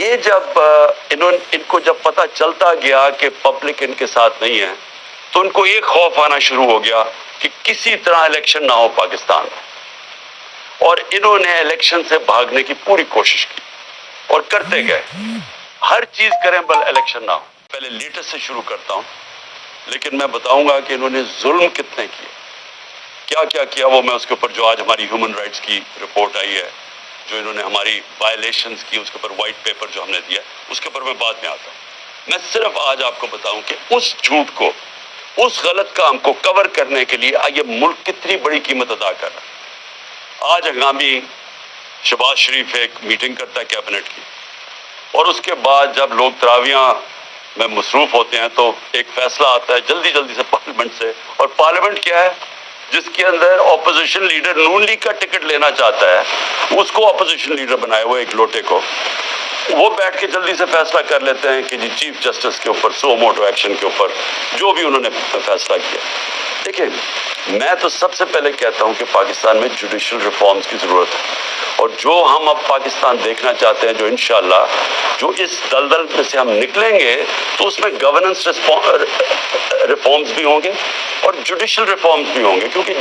یہ جب ان کو جب پتہ چلتا گیا کہ پبلک ان کے ساتھ نہیں ہے تو ان کو ایک خوف آنا شروع ہو گیا کہ کسی طرح الیکشن نہ ہو پاکستان میں، اور انہوں نے الیکشن سے بھاگنے کی پوری کوشش کی اور کرتے گئے، ہر چیز کریں بل الیکشن نہ ہو۔ پہلے لیٹسٹ سے شروع کرتا ہوں، لیکن میں بتاؤں گا کہ انہوں نے ظلم کتنے کیے، کیا کیا وہ میں اس کے اوپر جو آج ہماری ہیومن رائٹس کی رپورٹ آئی ہے، جو انہوں نے ہماری وائلیشنز کی، اس کے اوپر وائٹ پیپر جو ہم نے دیا، اس کے اوپر میں بعد میں آتا ہوں۔ میں صرف آج آپ کو بتاؤں کہ اس جھوٹ کو، اس غلط کام کو کور کرنے کے لیے یہ ملک کتنی بڑی قیمت ادا کر رہا ہے۔ آج ہنگامی شہباز شریف ایک میٹنگ کرتا ہے کیبنٹ کی، اور اس کے بعد جب لوگ تراویحاں میں مصروف ہوتے ہیں تو ایک فیصلہ آتا ہے جلدی سے پارلیمنٹ سے، اور پارلیمنٹ کیا ہے جس کے اندر اپوزیشن لیڈر نون لیگ کا ٹکٹ لینا چاہتا ہے، اس کو اپوزیشن لیڈر بنائے ہوئے ایک لوٹے کو، وہ بیٹھ کے جلدی سے فیصلہ کر لیتے ہیں کہ جی چیف جسٹس کے اوپر سو موٹو ایکشن کے اوپر جو بھی انہوں نے فیصلہ کیا۔ دیکھیں، میں تو سب سے پہلے کہتا ہوں کہ پاکستان میں جوڈیشل ریفارمز کی ضرورت ہے، اور جو ہم اب پاکستان دیکھنا چاہتے ہیں، جو انشاءاللہ جو اس دلدل میں سے ہم نکلیں گے تو اس میں گورننس ریفارمز بھی ہوں گے اور جوڈیشل ریفارمز بھی ہوں گے، کیونکہ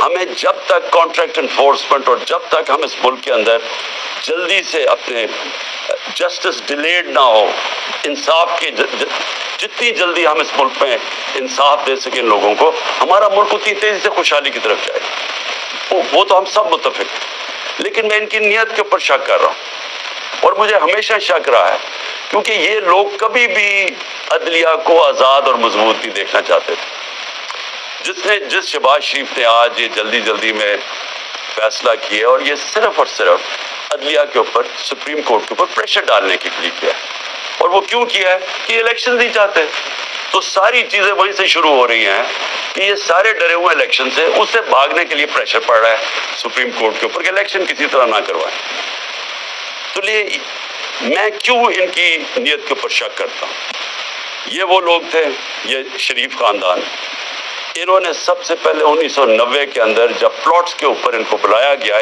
ہمیں جب تک کانٹریکٹ انفورسمنٹ اور جب تک ہم اس ملک کے اندر جلدی سے اپنے جسٹس ڈیلیڈ نہ ہو، انصاف کے جتنی جلدی ہم اس ملک میں انصاف دے سکیں لوگوں کو، ہمارا ملک اتنی تیزی سے خوشحالی کی طرف جائے گا۔ وہ تو ہم سب متفق ہیں، لیکن میں ان کی نیت کے اوپر شک کر رہا ہوں، اور مجھے ہمیشہ شک رہا ہے، کیونکہ یہ لوگ کبھی بھی عدلیہ کو آزاد اور مضبوط نہیں دیکھنا چاہتے تھے۔ جس شہباز شریف نے آج یہ جلدی میں فیصلہ کیا، اور یہ صرف اور صرف عدلیہ کے اوپر، سپریم کورٹ کے اوپر پریشر ڈالنے کے لیے کیا ہے، اور وہ کیوں کیا ہے کہ الیکشن نہیں چاہتے، تو ساری چیزیں وہیں سے شروع ہو رہی ہیں کہ یہ سارے ڈرے ہوئے الیکشن سے، اس سے بھاگنے کے لیے پریشر پڑ رہا ہے سپریم کورٹ کے اوپر کہ الیکشن کسی طرح نہ کروائیں۔ تو میں کیوں ان کی نیت کے اوپر شک کرتا ہوں؟ یہ وہ لوگ تھے، یہ شریف خاندان، انہوں نے سب سے پہلے 1990 کے اندر جب پلاٹس کے اوپر ان کو بلایا گیا،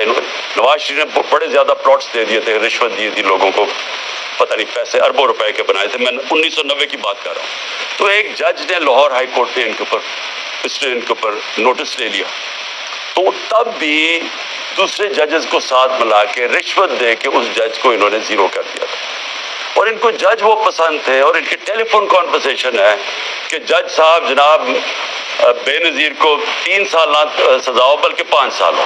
نواز شریف نے بڑے زیادہ پلاٹس دے دیے تھے، رشوت دی تھی لوگوں کو، پتہ نہیں پیسے اربوں روپے کے بنائے تھے، میں 1990 کی بات کر رہا ہوں۔ تو ایک جج نے لاہور ہائی کورٹ نے ان کے اوپر نوٹس لے لیا، تو تب بھی دوسرے ججز کو ساتھ ملا کے رشوت دے کے اس جج کو انہوں نے زیرو کر دیا تھا، اور ان کو جج وہ پسند تھے، اور ان کے ٹیلی فون کانورسیشن ہے کہ جج صاحب جناب بے نظیر کو 3 سال نہ سزا ہو بلکہ 5 سال ہو۔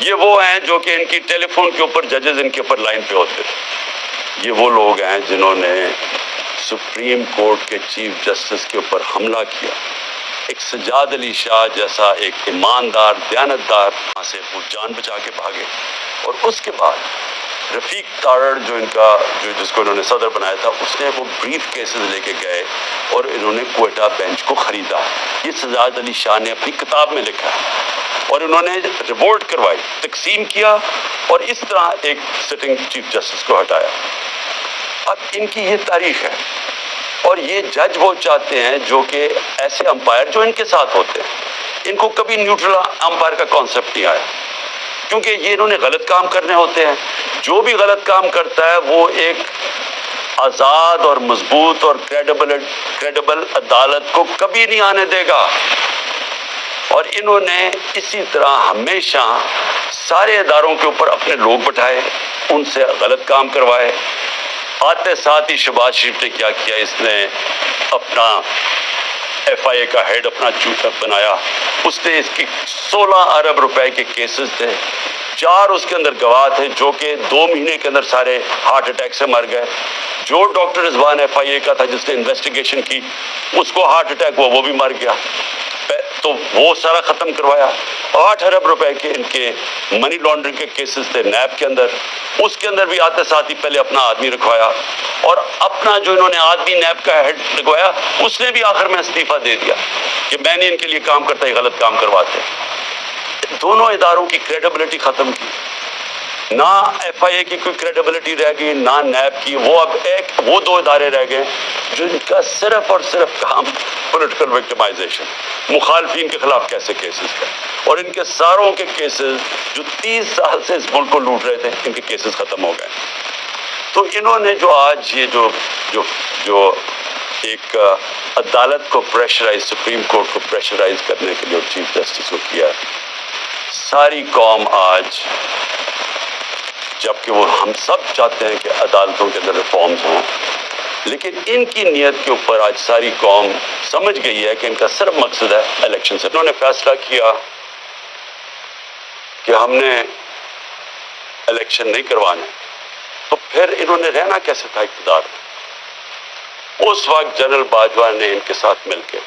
یہ وہ ہیں جو کہ ان کی ٹیلی فون کے اوپر ججز ان کے اوپر لائن پہ ہوتے تھے۔ یہ وہ لوگ ہیں جنہوں نے سپریم کورٹ کے چیف جسٹس کے اوپر حملہ کیا، ایک سجاد علی شاہ جیسا ایک ایماندار دیانتدار وہاں سے وہ جان بچا کے بھاگے، اور اس کے بعد رفیق تارڑ جس کو انہوں نے صدر بنایا تھا، اس نے وہ بریف کیسز لے کے گئے اور انہوں نے کوئٹہ بینچ کو خریدا۔ یہ سجاد علی شاہ نے اپنی کتاب میں لکھا، اور انہوں نے ریوولٹ کروائی، تقسیم کیا، اور اس طرح ایک سٹنگ چیف جسٹس کو ہٹایا۔ اب ان کی یہ تاریخ ہے، اور یہ جج وہ چاہتے ہیں جو کہ ایسے امپائر جو ان کے ساتھ ہوتے ہیں، ان کو کبھی نیوٹرل امپائر کا کانسیپٹ نہیں آیا، کیونکہ یہ انہوں نے غلط کام کرنے ہوتے ہیں۔ جو بھی غلط کام کرتا ہے وہ ایک آزاد اور مضبوط اور کریڈیبل عدالت کو کبھی نہیں آنے دے گا، اور انہوں نے اسی طرح ہمیشہ سارے اداروں کے اوپر اپنے لوگ بٹھائے، ان سے غلط کام کروائے۔ آتے ساتھ ہی شہباز شریف نے کیا کیا، اس نے اپنا ایف آئی اے کا ہیڈ اپنا بنایا، اس نے اس کی 16 ارب روپے کے کیسز تھے، 4 اس کے اندر گواہ تھے جو کہ 2 مہینے کے اندر سارے ہارٹ اٹیک سے مر گئے۔ جو ڈاکٹر رضوان ایف آئی اے کا تھا جس نے انویسٹیگیشن کی، اس کو ہارٹ اٹیک ہوا، وہ بھی مر گیا، تو وہ سارا ختم کروایا۔ 8 ارب روپے کے ان کے منی لانڈرنگ کے کیسز تھے نیب کے اندر، اس کے اندر بھی آتے ساتھ ہی پہلے اپنا آدمی رکھوایا، اور اپنا جو انہوں نے آدمی نیب کا ہیڈ لگوایا، اس نے بھی آخر میں استعفیٰ دے دیا کہ میں نہیں ان کے لیے کام کرتا، یہ غلط کام کرواتے۔ دونوں اداروں کی کریڈیبلٹی ختم کی، نہ ایف آئی اے کی کوئی کریڈیبلٹی رہ گئی، نہ نیب کی۔ وہ 2 ادارے رہ گئے جن کا صرف اور صرف کام پولیٹیکل وکٹمائزیشن، مخالفین کے خلاف کیسے کیسز کا، اور ان کے ساروں کے کیسز جو 30 سال سے اس ملک کو لوٹ رہے تھے، ان کے کیسز ختم ہو گئے۔ تو انہوں نے جو آج یہ جو ایک عدالت کو پریشرائز، سپریم کورٹ کو پریشرائز کرنے کے لیے چیف جسٹس کو کیا، ساری قوم آج، جبکہ وہ ہم سب چاہتے ہیں کہ عدالتوں کے اندر ریفارمز ہوں، لیکن ان کی نیت کے اوپر آج ساری قوم سمجھ گئی ہے کہ ان کا صرف مقصد ہے الیکشن سے۔ انہوں نے فیصلہ کیا کہ ہم نے الیکشن نہیں کروانے، تو پھر انہوں نے رہنا کیسے تھا اقتدار میں؟ اس وقت جنرل باجوہ نے ان کے ساتھ مل کے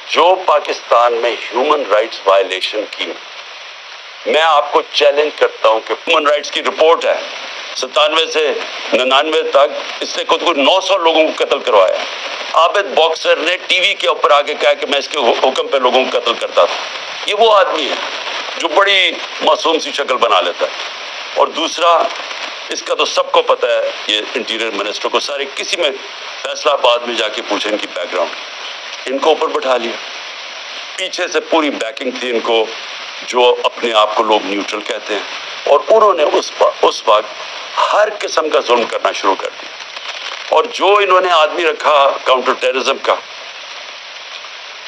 جو پاکستان میں ہیومن رائٹس وائلیشن کی، میں آپ کو چیلنج کرتا ہوں کہ ہیومن رائٹس کی رپورٹ ہے 97 سے 99 تک اس نے خود کو 900 لوگوں کو قتل کروایا۔ عابد باکسر نے ٹی وی کے اوپر آگے کہا کہ میں اس کے حکم پہ لوگوں کو قتل کرتا تھا۔ یہ وہ آدمی ہے جو بڑی معصوم سی شکل بنا لیتا ہے۔ اور دوسرا، اس کا تو سب کو پتہ ہے، یہ انٹیریئر منسٹر کو سارے، کسی میں فیصلہ آباد میں جا کے پوچھیں ان کی بیک گراؤنڈ، ان کو اوپر بٹھا لیا، پیچھے سے پوری بیکنگ تھی ان کو، جو اپنے آپ کو لوگ نیوٹرل کہتے ہیں، اور انہوں نے اس وقت ہر قسم کا ظلم کرنا شروع کر دیا۔ اور جو انہوں نے آدمی رکھا کاؤنٹر ٹیررزم کا،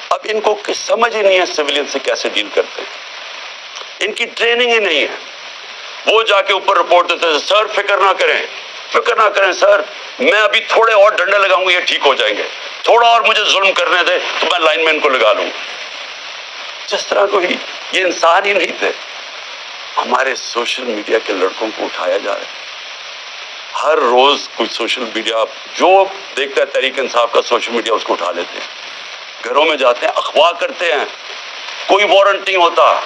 اب ان کو سمجھ ہی نہیں ہے سویلین سے کیسے ڈیل کرتے ہیں، ان کی ٹریننگ ہی نہیں ہے۔ وہ جا کے اوپر رپورٹ دیتے ہیں، سر فکر نہ کریں سر، میں ابھی تھوڑے اور ڈنڈے لگاؤں گا، یہ ٹھیک ہو جائیں گے، تھوڑا اور مجھے ظلم کرنے دے تو میں لائن مین کو لگا لوں گا۔ جس طرح کوئی یہ انسان ہی نہیں تھے۔ ہمارے سوشل میڈیا کے لڑکوں کو اٹھایا جا رہا ہے، ہر روز کوئی سوشل میڈیا جو دیکھتا ہے تحریک انصاف کا سوشل میڈیا اس کو اٹھا لیتے ہیں، گھروں میں جاتے ہیں، اغوا کرتے ہیں، کوئی وارنٹ نہیں ہوتا،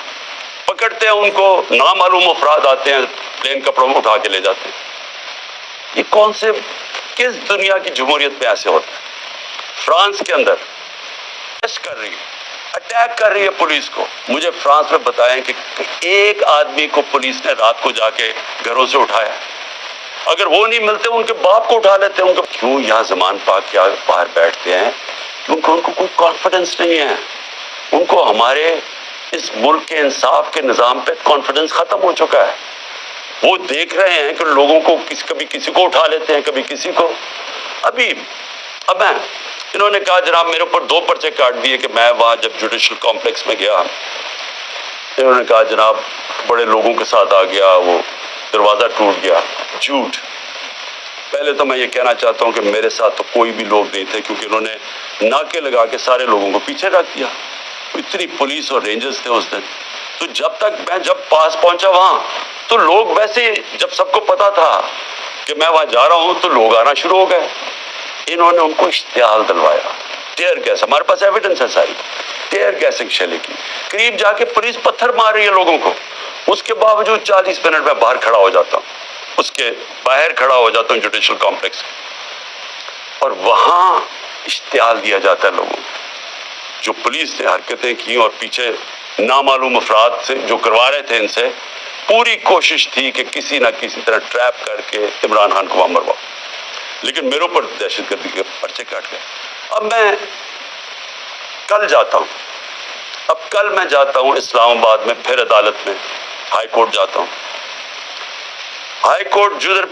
پکڑتے ہیں ان کو، نامعلوم افراد آتے ہیں پلین کپڑوں میں اٹھا کے لے جاتے ہیں۔ یہ کون سے، کس دنیا کی جمہوریت میں ایسے ہوتا ہے؟ فرانس کے اندر اٹیک کر رہی ہے پولیس کو۔ مجھے فرانس میں بتائیں کہ ایک آدمی کو پولیس نے رات کو جا کے گھروں سے اٹھایا، اگر وہ نہیں ملتے ان کے باپ کو اٹھا لیتے ہیں۔ ان کو کیوں یہاں زمان پاک کے باہر بیٹھتے ہیں؟ کیونکہ ان کو کوئی کانفیڈنس نہیں ہے، ان کو ہمارے اس ملک کے انصاف کے نظام پہ کانفیڈنس ختم ہو چکا ہے۔ وہ دیکھ رہے ہیں کہ لوگوں کو کبھی کسی کو اٹھا لیتے ہیں، کبھی کسی کو۔ اب انہوں نے کہا جناب میرے اوپر 2 پرچے کاٹ دیے کہ میں وہاں جب جوڈیشل کمپلیکس میں گیا، انہوں نے کہا جناب بڑے لوگوں کے ساتھ آ گیا، وہ دروازہ ٹوٹ گیا۔ جھوٹ۔ پہلے تو میں یہ کہنا چاہتا ہوں کہ میرے ساتھ تو کوئی بھی لوگ نہیں تھے، کیونکہ انہوں نے ناکے لگا کے سارے لوگوں کو پیچھے رکھ دیا، اتنی پولیس اور رینجرز تھے اس دن۔ تو جب پاس پہنچا وہاں تو لوگ ویسے، جب سب کو پتا تھا کہ میں وہاں جا رہا ہوں تو لوگ آنا شروع ہو گئے۔ انہوں نے ان کو اشتعال دلوایا، ٹیئر گیس، ہمارے پاس ایویڈنس ہے ساری، ٹیئر گیسنگ شیلنگ کی، قریب جا کے پولیس پتھر مار رہی ہے لوگوں کو۔ اس کے باوجود 40 منٹ میں باہر کھڑا ہو جاتا ہوں، اس کے باہر کھڑا ہو جاتا ہوں جوڈیشل کمپلیکس، اور وہاں اشتعال دیا جاتا ہے لوگوں کو۔ جو پولیس نے حرکتیں کی اور پیچھے نامعلوم افراد سے جو کروا رہے تھے، ان سے پوری کوشش تھی کہ کسی نہ کسی طرح ٹریپ کر کے عمران خان کو وہاں مرواؤ، لیکن میرے اوپر دہشت گردی کے پرچے کاٹ گئے۔ اب میں کل جاتا ہوں اسلام آباد میں، پھر عدالت میں، ہائی کورٹ جاتا ہوں۔ ہائی کورٹ جدھر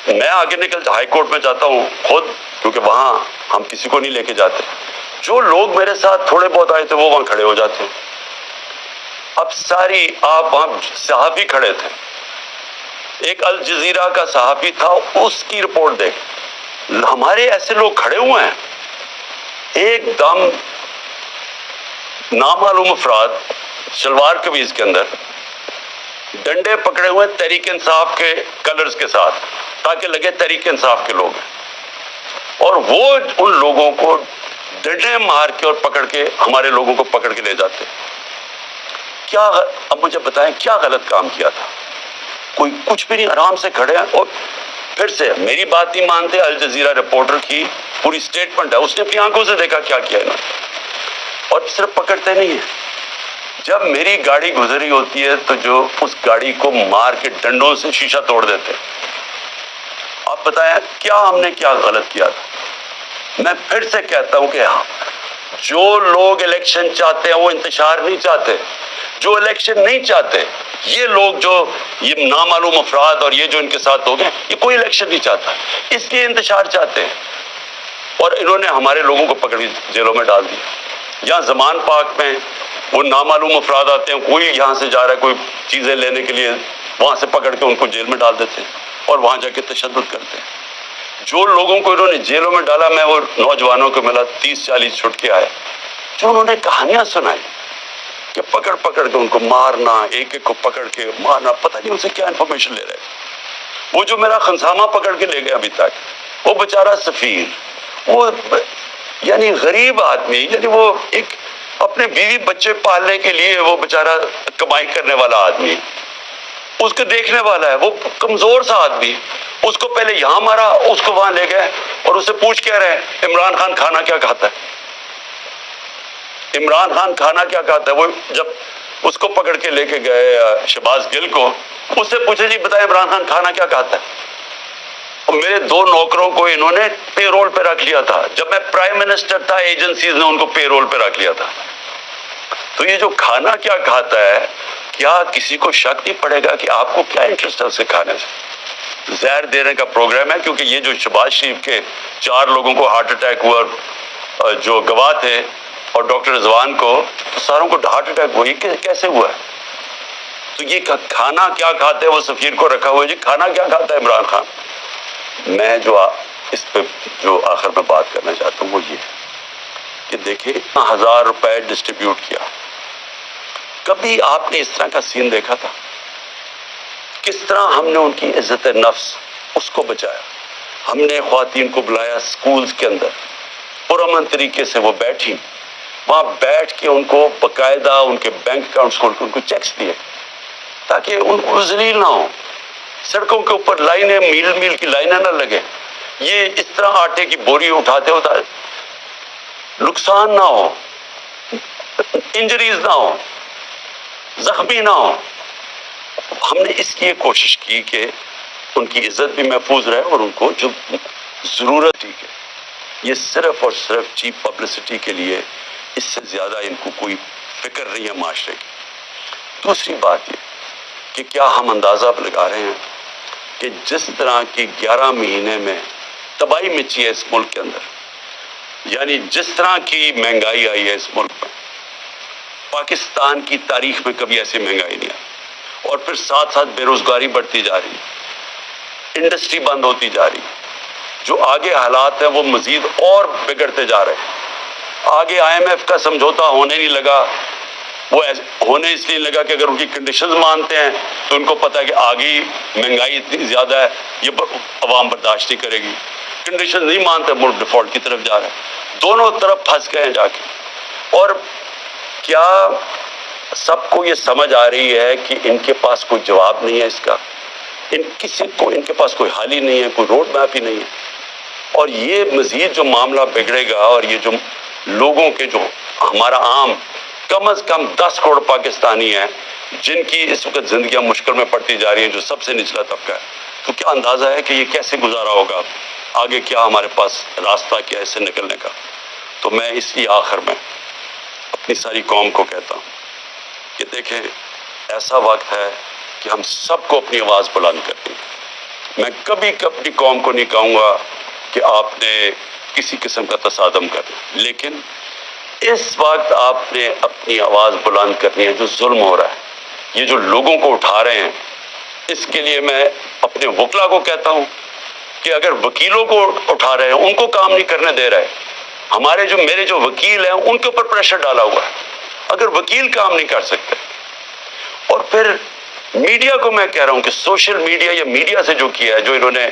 میں آگے ہائی کورٹ میں جاتا ہوں خود، کیونکہ وہاں ہم کسی کو نہیں لے کے جاتے۔ جو لوگ میرے ساتھ تھوڑے بہت آئے تھے وہ وہاں کھڑے ہو جاتے ہیں۔ اب آپ وہاں صحافی کھڑے تھے، ایک الجزیرہ کا صحافی تھا، اس کی رپورٹ دیکھ، ہمارے ایسے لوگ کھڑے ہوئے ہیں، ایک دم نامعلوم افراد شلوار قمیض کے اندر ڈنڈے پکڑے ہوئے تحریک انصاف کے کلرز کے ساتھ، تاکہ لگے تحریک انصاف کے لوگ ہیں، اور وہ ان لوگوں کو ڈنڈے مار کے اور پکڑ کے ہمارے لوگوں کو پکڑ کے لے جاتے۔ اب مجھے بتائیں کیا غلط کام کیا تھا؟ کوئی کچھ بھی نہیں، آرام سے کھڑے ہیں۔ اور پھر سے میری بات نہیں مانتے، الجزیرہ رپورٹر کی پوری سٹیٹمنٹ ہے، اس نے اپنی آنکھوں سے دیکھا کیا کیا انہوں نے، اور صرف پکڑتے نہیں ہیں، جب میری گاڑی گزری ہوتی ہے تو جو اس گاڑی کو مار کے ڈنڈوں سے شیشہ توڑ دیتے۔ آپ بتائیں ہم نے کیا غلط کیا تھا؟ میں پھر سے کہتا ہوں کہ جو لوگ الیکشن چاہتے ہیں وہ انتشار نہیں چاہتے، جو الیکشن نہیں چاہتے یہ لوگ جو یہ نامعلوم افراد اور یہ جو ان کے ساتھ ہو گئے، یہ کوئی الیکشن نہیں چاہتا، اس لیے انتشار چاہتے ہیں، اور انہوں نے ہمارے لوگوں کو پکڑ کے جیلوں میں ڈال دیا۔ یہاں زمان پاک میں وہ نامعلوم افراد آتے ہیں، کوئی یہاں سے جا رہا ہے کوئی چیزیں لینے کے لیے، وہاں سے پکڑ کے ان کو جیل میں ڈال دیتے ہیں اور وہاں جا کے تشدد کرتے ہیں۔ جو لوگوں کو انہوں نے جیلوں میں ڈالا، میں وہ نوجوانوں کو ملا 30-40 چھٹ کے آئے، جو انہوں نے کہانیاں سنائی کہ پکڑ پکڑ کے ان کو مارنا، ایک ایک کو پکڑ کے مارنا، پتہ نہیں ان سے کیا انفارمیشن لے رہے تھے۔ وہ جو میرا خنسامہ پکڑ کے لے گئے ابھی تک، وہ بیچارہ سفیر، وہ یعنی غریب آدمی، یعنی وہ ایک اپنے بیوی بچے پالنے کے لیے وہ بیچارہ کمائی کرنے والا آدمی، اس کو دیکھنے والا ہے، وہ کمزور سا آدمی، اس کو پہلے یہاں مارا، اس کو وہاں لے گئے اور اسے پوچھ کہہ رہے ہیں عمران خان کھانا کیا کھاتا ہے، عمران خان کھانا کیا کھاتا ہے۔ وہ جب اس کو پکڑ کے لے کے گئے شہباز گل کو، اس سے پوچھے جی بتائیں عمران خان کھانا کیا کھاتا ہے، اور میرے 2 نوکروں کو انہوں نے پے رول پہ رکھ لیا تھا، جب میں پرائم منسٹر تھا ایجنسیز نے ان کو پے رول پہ رکھ لیا تھا۔ تو یہ جو کھانا کیا کھاتا ہے، کیا کسی کو شک نہیں پڑے گا کہ آپ کو کیا انٹرسٹ ہے اسے کھانے سے؟ زہر دینے کا پروگرام ہے، کیونکہ یہ جو شہباز شریف کے 4 لوگوں کو ہارٹ اٹیک ہوا جو گواہ تھے، اور ڈاکٹر رضوان کو، تو ساروں کو ہارٹ اٹیک ہوئی، کیسے ہوا ہے؟ تو یہ کھانا کیا کھاتے ہیں، وہ سفیر کو رکھا ہوا ہے، جی کھانا کیا کھاتا ہے عمران خان۔ میں جو اس پہ جو آخر میں بات کرنا چاہتا ہوں وہ یہ کہ دیکھیں 1000 روپے ڈسٹریبیوٹ کیا، کبھی آپ نے اس طرح کا سین دیکھا تھا؟ کس طرح ہم نے ان کی عزت نفس اس کو بچایا؟ ہم نے خواتین کو بلایا سکولز کے اندر، پرامن طریقے سے وہ بیٹھی، وہاں بیٹھ کے ان کو باقاعدہ ان کے بینک اکاؤنٹس کھول کے ان کو چیکس دیے تاکہ ان کو ذلیل نہ ہو، سڑکوں کے اوپر لائنیں میل میل کی لائنیں نہ لگے، یہ اس طرح آٹے کی بوری اٹھاتے ہوتا نقصان نہ ہو، انجریز نہ ہو، زخمی نہ ہو۔ ہم نے اس لیے کوشش کی کہ ان کی عزت بھی محفوظ رہے اور ان کو جو ضرورت تھی کہ یہ صرف اور صرف چیپ پبلسٹی کے لیے، اس سے زیادہ ان کو کوئی فکر نہیں ہے معاشرے کی۔ دوسری بات یہ کہ کیا ہم اندازہ لگا رہے ہیں کہ جس طرح کی 11 مہینے میں تباہی مچی ہے اس ملک کے اندر، یعنی جس طرح کی مہنگائی آئی ہے اس ملک میں، پاکستان کی تاریخ میں کبھی ایسی مہنگائی نہیں آئی، اور پھر ساتھ ساتھ بے روزگاری بڑھتی جا رہی ہے، انڈسٹری بند ہوتی جا رہی ہے، جو آگے حالات ہیں وہ مزید اور بگڑتے جا رہے ہیں۔ آگے IMF کا سمجھوتا ہونے نہیں لگا، وہ ہونے اس لیے لگا کہ اگر ان کی کنڈیشنز مانتے ہیں تو ان کو پتا ہے کہ آگے مہنگائی اتنی زیادہ ہے، یہ عوام برداشت نہیں کرے گی، کنڈیشن نہیں مانتے، ملک ڈیفالٹ کی طرف جا رہا ہے، دونوں طرف پھنس گئے ہیں جا کے۔ اور کیا سب کو یہ سمجھ آ رہی ہے کہ ان کے پاس کوئی جواب نہیں ہے اس کا، ان کے پاس کوئی حل ہی نہیں ہے، کوئی روڈ میپ ہی نہیں ہے، اور یہ مزید جو معاملہ بگڑے گا، اور یہ جو لوگوں کے جو ہمارا عام کم از کم 10 کروڑ پاکستانی ہیں جن کی اس وقت زندگیاں مشکل میں پڑتی جا رہی ہیں، جو سب سے نچلا طبقہ ہے، تو کیا اندازہ ہے کہ یہ کیسے گزارا ہوگا، آگے کیا ہمارے پاس راستہ کیا ہے اس سے نکلنے کا؟ تو میں اس لیے آخر میں اپنی ساری قوم کو کہتا ہوں کہ دیکھیں ایسا وقت ہے کہ ہم سب کو اپنی آواز بلند کرنی ہے۔ میں کبھی اپنی قوم کو نہیں کہوں گا کہ آپ نے کسی قسم کا تصادم کرنا، لیکن اس وقت آپ نے اپنی آواز بلند کرنی ہے۔ جو ظلم ہو رہا ہے، یہ جو لوگوں کو اٹھا رہے ہیں، اس کے لیے میں اپنے وکلا کو کہتا ہوں کہ اگر وکیلوں کو اٹھا رہے ہیں، ان کو کام نہیں کرنے دے رہے، میرے جو وکیل ہیں ان کے اوپر پریشر ڈالا ہوا ہے، اگر وکیل کام نہیں کر سکتے، اور پھر میڈیا کو میں کہہ رہا ہوں کہ سوشل میڈیا یا میڈیا سے جو کیا ہے، جو انہوں نے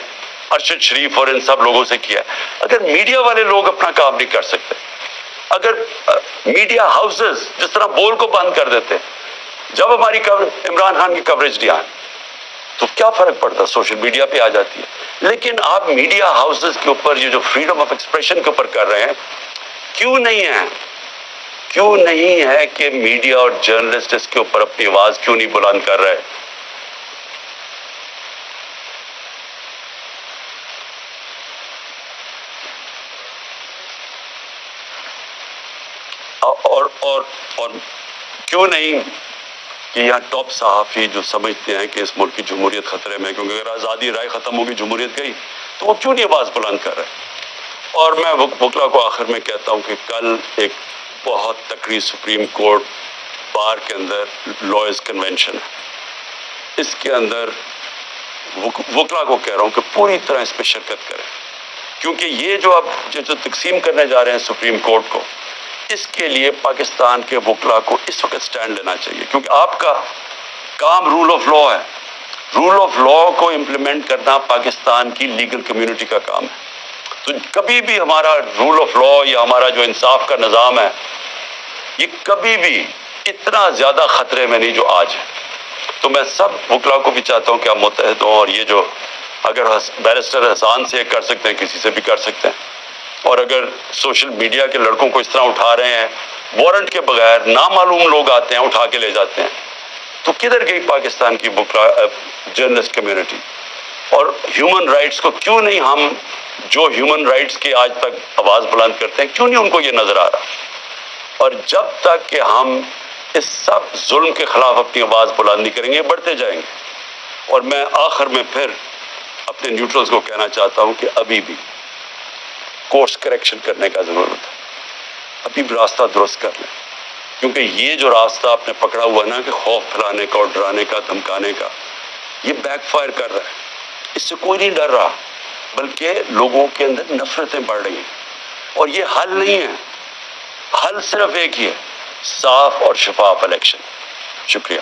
ارشد شریف اور ان سب لوگوں سے کیا ہے، اگر میڈیا والے لوگ اپنا کام نہیں کر سکتے، اگر میڈیا ہاؤسز جس طرح بول کو بند کر دیتے جب ہماری عمران خان کی کوریج نہیں آئی، تو کیا فرق پڑتا، سوشل میڈیا پہ آ جاتی ہے۔ لیکن آپ میڈیا ہاؤسز کے اوپر یہ جو فریڈم آف ایکسپریشن کے اوپر کر رہے ہیں، کیوں نہیں ہے کہ میڈیا اور جرنلسٹ اس کے اوپر اپنی آواز کیوں نہیں بلند کر رہے؟ اور کیوں نہیں کہ یہاں ٹاپ صحافی جو سمجھتے ہیں کہ اس ملک کی جمہوریت خطرے میں، کیونکہ اگر آزادی رائے ختم ہوگی جمہوریت گئی، تو وہ کیوں نہیں آواز بلند کر رہے؟ اور میں وکلا کو آخر میں کہتا ہوں کہ کل ایک بہت تکڑی سپریم کورٹ بار کے اندر لائرز کنونشن ہے، اس کے اندر وکلا کو کہہ رہا ہوں کہ پوری طرح اس پہ شرکت کریں، کیونکہ یہ جو اب جو تقسیم کرنے جا رہے ہیں سپریم کورٹ کو، اس کے لیے پاکستان کے وکلا کو اس وقت سٹینڈ لینا چاہیے، کیونکہ آپ کا کام رول آف لا ہے۔ رول آف لا کو امپلیمنٹ کرنا پاکستان کی لیگل کمیونٹی کا کام ہے۔ تو کبھی بھی ہمارا رول آف لا یا ہمارا جو انصاف کا نظام ہے، یہ کبھی بھی اتنا زیادہ خطرے میں نہیں جو آج ہے۔ تو میں سب وکلا کو بھی چاہتا ہوں کہ آپ متحد ہوں، اور یہ جو اگر بیرسٹر حسان سے کر سکتے ہیں، کسی سے بھی کر سکتے ہیں، اور اگر سوشل میڈیا کے لڑکوں کو اس طرح اٹھا رہے ہیں وارنٹ کے بغیر، نامعلوم لوگ آتے ہیں اٹھا کے لے جاتے ہیں، تو کدھر گئی پاکستان کی وکلا جرنلسٹ کمیونٹی؟ اور ہیومن رائٹس کو کیوں نہیں ہم جو ہیومن رائٹس کی آج تک آواز بلند کرتے ہیں، کیوں نہیں ان کو یہ نظر آ رہا؟ اور جب تک کہ ہم اس سب ظلم کے خلاف اپنی آواز بلند نہیں کریں گے، بڑھتے جائیں گے۔ اور میں آخر میں پھر اپنے نیوٹرلز کو کہنا چاہتا ہوں کہ ابھی بھی کورس کریکشن کرنے کا ضرورت ہے، ابھی بھی راستہ درست کر لیں، کیونکہ یہ جو راستہ آپ نے پکڑا ہوا ہے نا کہ خوف پھیلانے کا اور ڈرانے کا، دھمکانے کا، یہ بیک فائر کر رہا ہے۔ اس سے کوئی نہیں ڈر رہا، بلکہ لوگوں کے اندر نفرتیں بڑھ رہی ہیں، اور یہ حل نہیں ہے۔ حل صرف ایک ہی ہے، صاف اور شفاف الیکشن۔ شکریہ۔